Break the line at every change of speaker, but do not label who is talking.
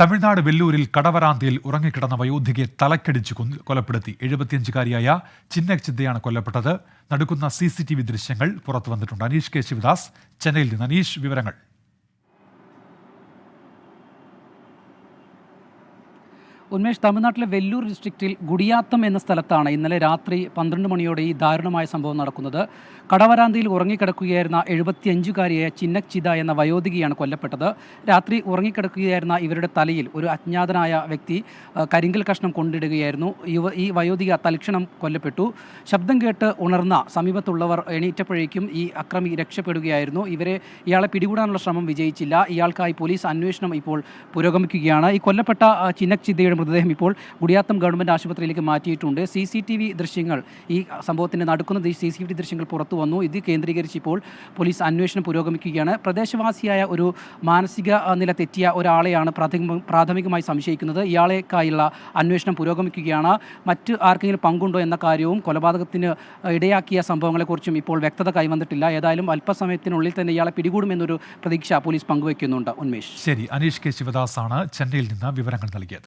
തമിഴ്നാട് വെല്ലൂരിൽ കടവരാന്തിയിൽ ഉറങ്ങിക്കിടന്ന വയോധികയെ തലക്കടിച്ച് കൊലപ്പെടുത്തി 75-കാരിയായ ചിന്നച്ചിന്തയാണ് കൊല്ലപ്പെട്ടത്. നടുക്കുന്ന CCTV ദൃശ്യങ്ങൾ പുറത്തു വന്നിട്ടുണ്ട്. അനീഷ് കെ ശിവദാസ് ചെന്നൈയിൽ നിന്ന്. അനീഷ്, വിവരങ്ങൾ.
ഉന്മേഷ്, തമിഴ്നാട്ടിലെ വെല്ലൂർ ഡിസ്ട്രിക്റ്റിൽ ഗുഡിയാത്തം എന്ന സ്ഥലത്താണ് ഇന്നലെ രാത്രി 12 മണിയോടെ ഈ ദാരുണമായ സംഭവം നടക്കുന്നത്. കടവരാന്തിയിൽ ഉറങ്ങിക്കിടക്കുകയായിരുന്ന 75-കാരിയായ ചിന്നച്ചിത എന്ന വയോധികയാണ് കൊല്ലപ്പെട്ടത്. രാത്രി ഉറങ്ങിക്കിടക്കുകയായിരുന്ന ഇവരുടെ തലയിൽ ഒരു അജ്ഞാതനായ വ്യക്തി കരിങ്കൽ കഷ്ണം കൊണ്ടിടുകയായിരുന്നു. ഈ വയോധിക തൽക്ഷണം കൊല്ലപ്പെട്ടു. ശബ്ദം കേട്ട് ഉണർന്ന സമീപത്തുള്ളവർ എണീറ്റപ്പോഴേക്കും ഈ അക്രമി രക്ഷപ്പെടുകയായിരുന്നു. ഇയാളെ പിടികൂടാനുള്ള ശ്രമം വിജയിച്ചില്ല. ഇയാൾക്കായി പോലീസ് അന്വേഷണം ഇപ്പോൾ പുരോഗമിക്കുകയാണ്. ഈ കൊല്ലപ്പെട്ട ചിന്നച്ചിതയുടെ മൃതദേഹം ഇപ്പോൾ ഗുഡിയാത്തം ഗവൺമെൻറ് ആശുപത്രിയിലേക്ക് മാറ്റിയിട്ടുണ്ട്. CCTV ദൃശ്യങ്ങൾ, ഈ സംഭവത്തിൻ്റെ നടക്കുന്ന CCTV ദൃശ്യങ്ങൾ പുറത്തു വന്നു. ഇത് കേന്ദ്രീകരിച്ച് ഇപ്പോൾ പോലീസ് അന്വേഷണം പുരോഗമിക്കുകയാണ്. പ്രദേശവാസിയായ ഒരു മാനസിക നില തെറ്റിയ ഒരാളെയാണ് പ്രാഥമികമായി സംശയിക്കുന്നത്. ഇയാളെക്കായുള്ള അന്വേഷണം പുരോഗമിക്കുകയാണ്. മറ്റ് ആർക്കെങ്കിലും പങ്കുണ്ടോ എന്ന കാര്യവും കൊലപാതകത്തിന് ഇടയാക്കിയ സംഭവങ്ങളെക്കുറിച്ചും ഇപ്പോൾ വ്യക്തത കൈവന്നിട്ടില്ല. ഏതായാലും അല്പസമയത്തിനുള്ളിൽ തന്നെ ഇയാളെ പിടികൂടുമെന്നൊരു പ്രതീക്ഷ പോലീസ് പങ്കുവയ്ക്കുന്നുണ്ട്. ഉന്മേഷ്.
ശരി, അനീഷ് കെ ശിവദാസ് ആണ് ചെന്നൈയിൽ നിന്ന് വിവരങ്ങൾ നൽകിയത്.